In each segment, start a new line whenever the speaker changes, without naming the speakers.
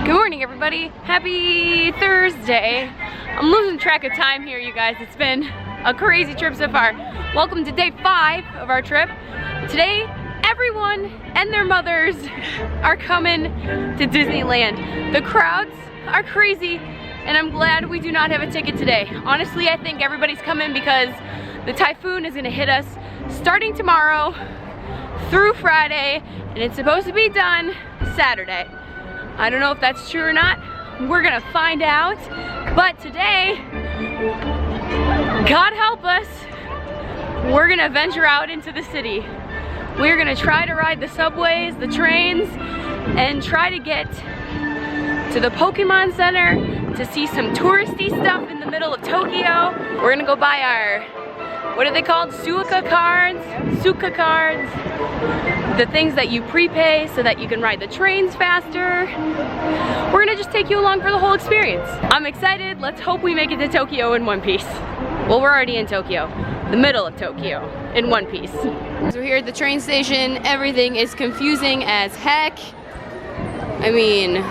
Good morning, everybody. Happy Thursday. I'm losing track of time here, you guys. It's been a crazy trip so far. Welcome to day 5 of our trip. Today, everyone and their mothers are coming to Disneyland. The crowds are crazy, and I'm glad we do not have a ticket today. Honestly, I think everybody's coming because the typhoon is gonna hit us starting tomorrow through Friday, and it's supposed to be done Saturday. I don't know if that's true or not. We're gonna find out. But today, God help us, we're gonna venture out into the city. We're gonna try to ride the subways, the trains, and try to get to the Pokemon Center to see some touristy stuff in the middle of Tokyo. We're gonna go buy our, what are they called? Suica cards? Suica cards. The things that you prepay so that you can ride the trains faster. We're gonna just take you along for the whole experience. I'm excited. Let's hope we make it to Tokyo in one piece. Well, we're already in Tokyo, the middle of Tokyo, in one piece. So we're here at the train station. Everything is confusing as heck. I mean,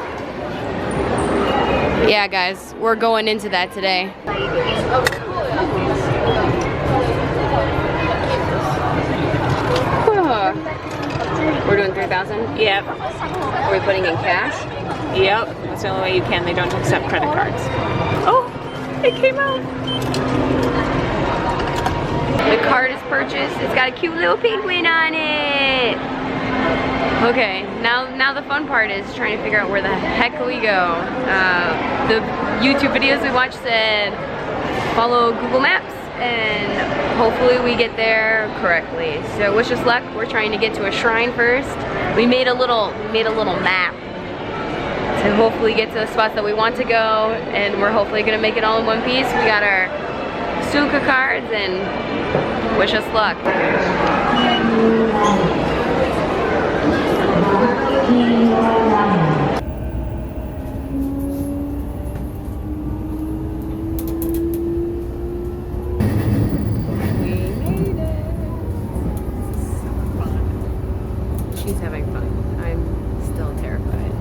yeah, guys, we're going into that today. We're doing 3,000?
Yep.
Are we putting in cash?
Yep. That's the only way you can. They don't accept credit cards. Oh, it came out.
The card is purchased. It's got a cute little penguin on it. Okay, now the fun part is trying to figure out where the heck we go. The YouTube videos we watched said follow Google Maps, and hopefully we get there correctly. So wish us luck. We're trying to get to a shrine first. We made a little map to hopefully get to the spots that we want to go, and we're hopefully gonna make it all in one piece. We got our Suica cards, and wish us luck. She's having fun. I'm still terrified.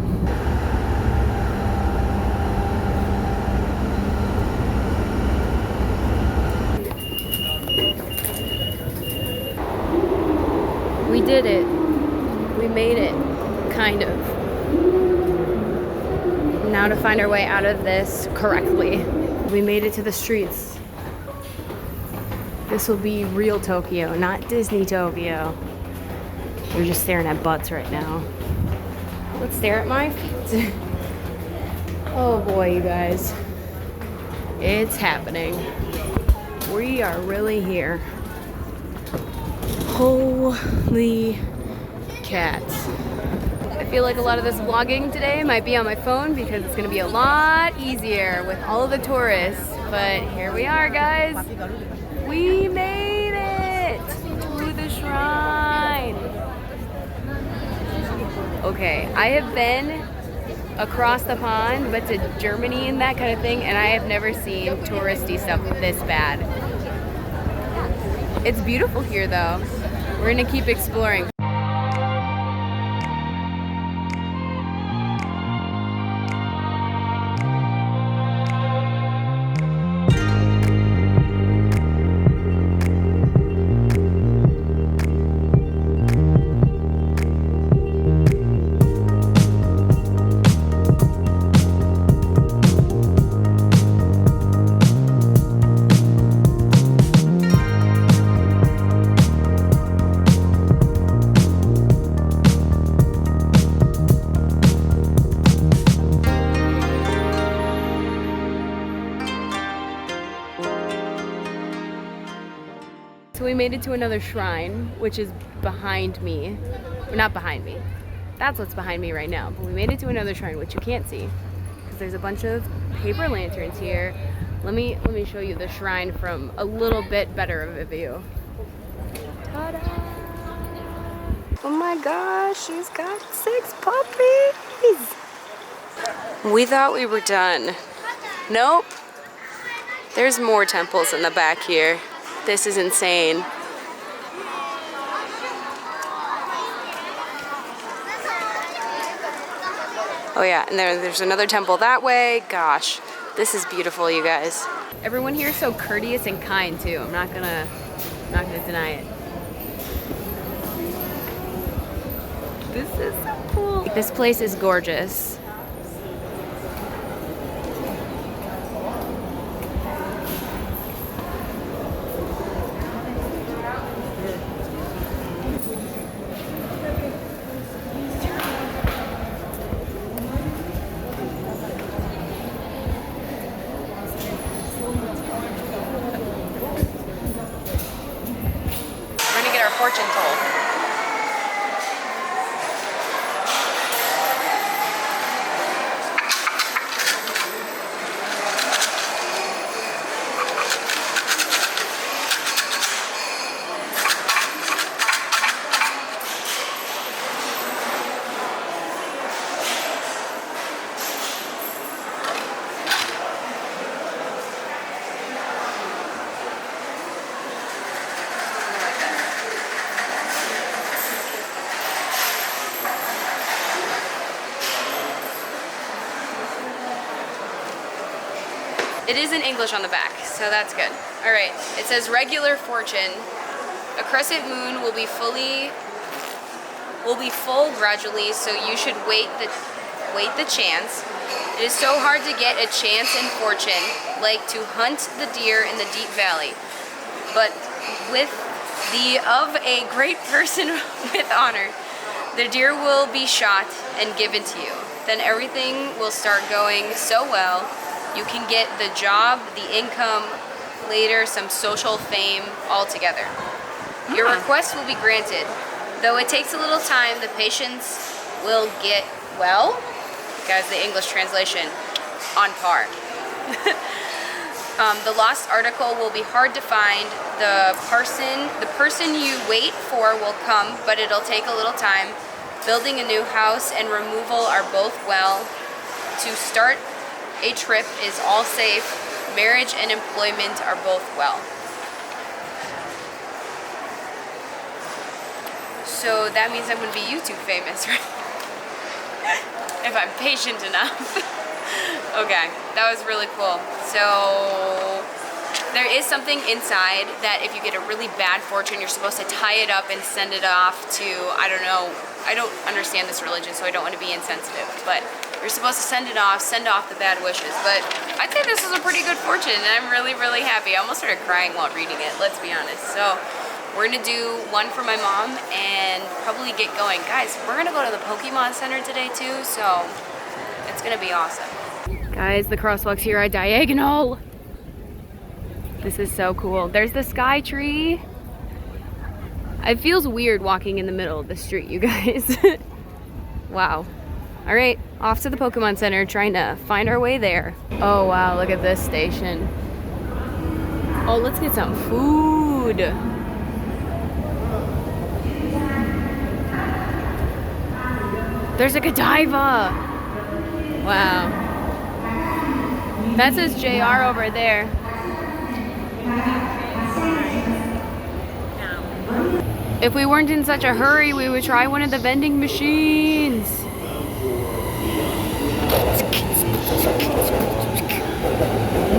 We did it. We made it, kind of. Now to find our way out of this correctly. We made it to the streets. This will be real Tokyo, not Disney Tokyo. We're just staring at butts right now. Let's stare at my feet. Oh boy, you guys. It's happening. We are really here. Holy cats. I feel like a lot of this vlogging today might be on my phone because it's gonna be a lot easier with all of the tourists. But here we are, guys. We made it to the shrine. Okay, I have been across the pond, but to Germany and that kind of thing, and I have never seen touristy stuff this bad. It's beautiful here, though. We're gonna keep exploring. So we made it to another shrine, which is behind me. Well, not behind me. That's what's behind me right now. But we made it to another shrine, which you can't see, because there's a bunch of paper lanterns here. Let me show you the shrine from a little bit better of a view. Ta-da! Oh my gosh, she's got 6 puppies! We thought we were done. Nope. There's more temples in the back here. This is insane. Oh yeah, and there's another temple that way. Gosh, this is beautiful, you guys. Everyone here is so courteous and kind too. I'm not gonna deny it. This is so cool. This place is gorgeous. We're gonna get our fortune told. It is in English on the back, so that's good. All right, it says regular fortune. A crescent moon will be full gradually, so you should wait the chance. It is so hard to get a chance in fortune, like to hunt the deer in the deep valley. But with the of a great person with honor, the deer will be shot and given to you. Then everything will start going so well. You can get the job, the income, later some social fame all together. Your request will be granted. Though it takes a little time, the patients will get well. Guys, the English translation, on par. The lost article will be hard to find. The person you wait for will come, but it'll take a little time. Building a new house and removal are both well. To start a trip is all safe. Marriage and employment are both well. So that means I'm going to be YouTube famous, right? If I'm patient enough. Okay, that was really cool. So there is something inside that if you get a really bad fortune, you're supposed to tie it up and send it off to, I don't know, I don't understand this religion, so I don't want to be insensitive, but you're supposed to send off the bad wishes. But I'd say this is a pretty good fortune, and I'm really, really happy. I almost started crying while reading it, let's be honest. So we're gonna do one for my mom and probably get going. Guys, we're gonna go to the Pokemon Center today too, so it's gonna be awesome. Guys, the crosswalks here are diagonal. This is so cool. There's the sky tree. It feels weird walking in the middle of the street, you guys. Wow. All right, off to the Pokemon Center, trying to find our way there. Oh wow, look at this station. Oh, let's get some food. There's a Godiva. Wow. That says JR over there. If we weren't in such a hurry, we would try one of the vending machines.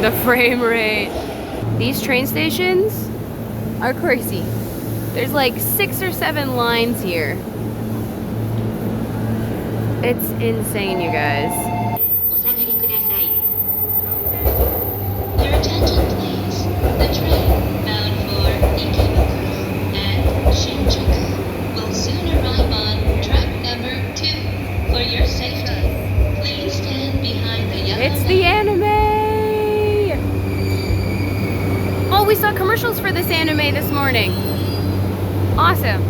The frame rate. These train stations are crazy. There's like 6 or 7 lines here. It's insane, you guys.
Your attention, please. The train bound for Ikebukuro and Shinjuku will soon arrive on track number 2. For your safety, please stand behind the yellow
It's the anime! Oh, we saw commercials for this anime this morning. Awesome.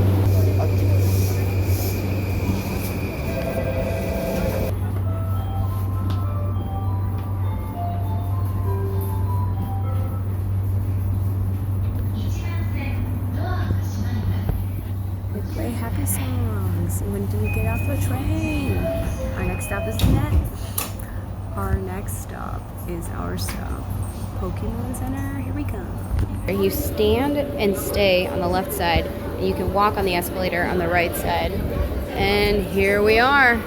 They play happy songs when you get off the train. Our next stop is the net. Our next stop is our stop. Pokemon Center, here we come. You stand and stay on the left side, and you can walk on the escalator on the right side. And here we are.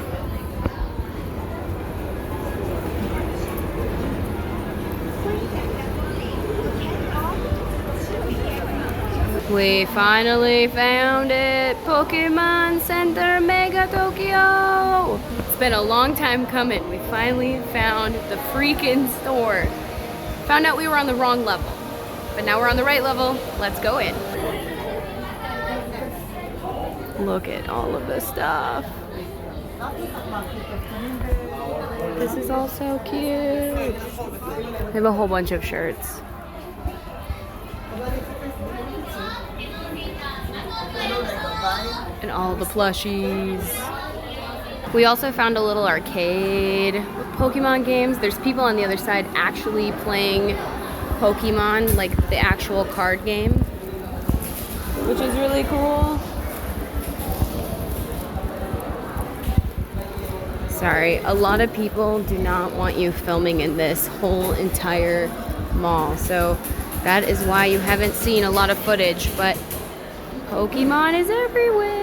We finally found it! Pokemon Center Mega Tokyo! It's been a long time coming. We finally found the freaking store. Found out we were on the wrong level, but now we're on the right level. Let's go in. Look at all of this stuff. This is all so cute. They have a whole bunch of shirts. And all the plushies. We also found a little arcade with Pokemon games. There's people on the other side actually playing Pokemon, like the actual card game, which is really cool. Sorry, a lot of people do not want you filming in this whole entire mall, so that is why you haven't seen a lot of footage, but Pokemon is everywhere.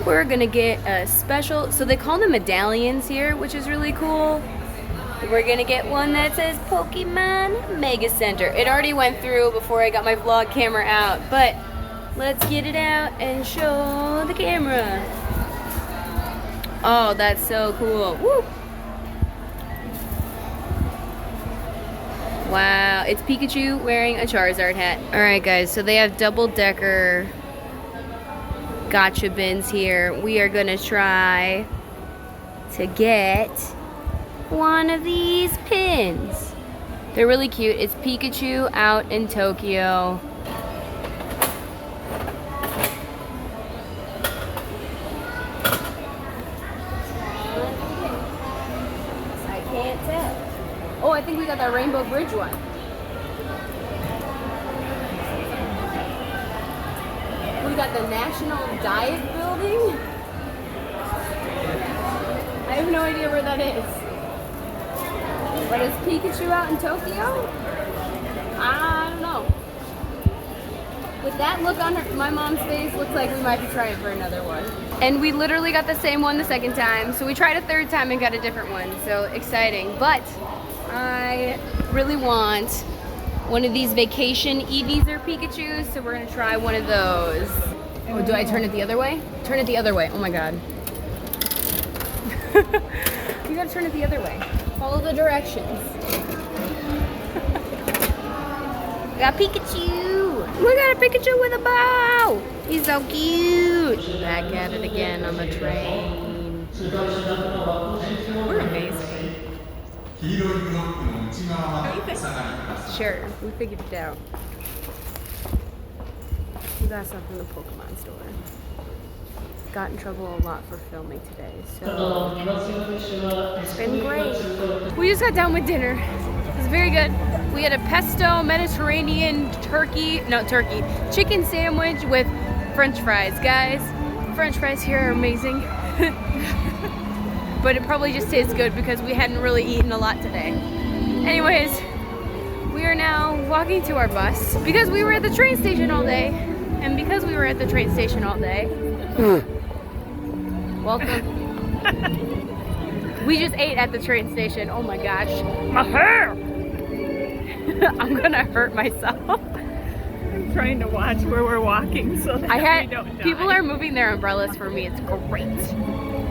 We're gonna get a special, so they call them medallions here, which is really cool. We're gonna get one that says Pokemon Mega Center. It already went through before I got my vlog camera out, but let's get it out and show the camera. Oh, that's so cool. Woo! Wow, it's Pikachu wearing a Charizard hat. All right, guys, so they have double-decker gotcha bins here. We are gonna try to get one of these pins. They're really cute. It's Pikachu out in Tokyo. I can't tell. Oh, I think we got that Rainbow Bridge one. We got the National Diet Building. I have no idea where that is. But is Pikachu out in Tokyo? I don't know. With that look on my mom's face, looks like we might be trying for another one. And we literally got the same one the second time, so we tried a third time and got a different one, so exciting. But I really want one of these vacation Eevees or Pikachus, so we're gonna try one of those. Oh, do I turn it the other way? Turn it the other way, oh my God. You gotta turn it the other way. Follow the directions. We got Pikachu! We got a Pikachu with a bow! He's so cute! Back at it again on the train. We're amazing. Sure, we figured it out. We got stuff from the Pokemon store. Got in trouble a lot for filming today, so it's been great. We just got done with dinner. It was very good. We had a pesto Mediterranean chicken sandwich with French fries. Guys, French fries here are amazing. But it probably just tastes good because we hadn't really eaten a lot today. Anyways, we are now walking to our bus because we were at the train station all day. And because we were at the train station all day, welcome. We just ate at the train station. Oh my gosh. My hair! I'm gonna hurt myself.
I'm trying to watch where we're walking so that we don't die.
People are moving their umbrellas for me. It's great.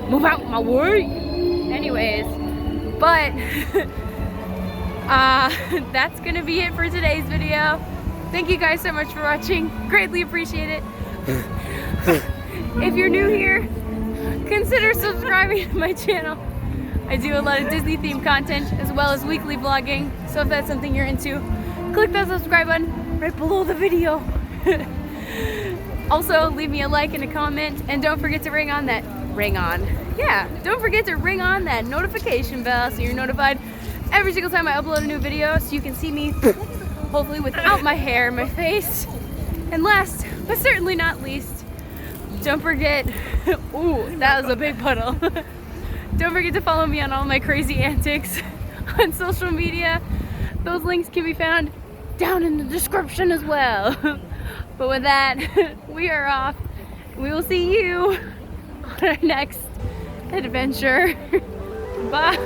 Move out my way. Anyways, but that's gonna be it for today's video. Thank you guys so much for watching. Greatly appreciate it. If you're new here, consider subscribing to my channel. I do a lot of Disney themed content as well as weekly vlogging. So if that's something you're into, click that subscribe button right below the video. Also, leave me a like and a comment, and don't forget to don't forget to ring on that notification bell so you're notified every single time I upload a new video, so you can see me hopefully without my hair in my face. And last but certainly not least, don't forget, ooh, that was a big puddle. Don't forget to follow me on all my crazy antics on social media. Those links can be found down in the description as well. But with that, we are off. We will see you on our next adventure. Bye.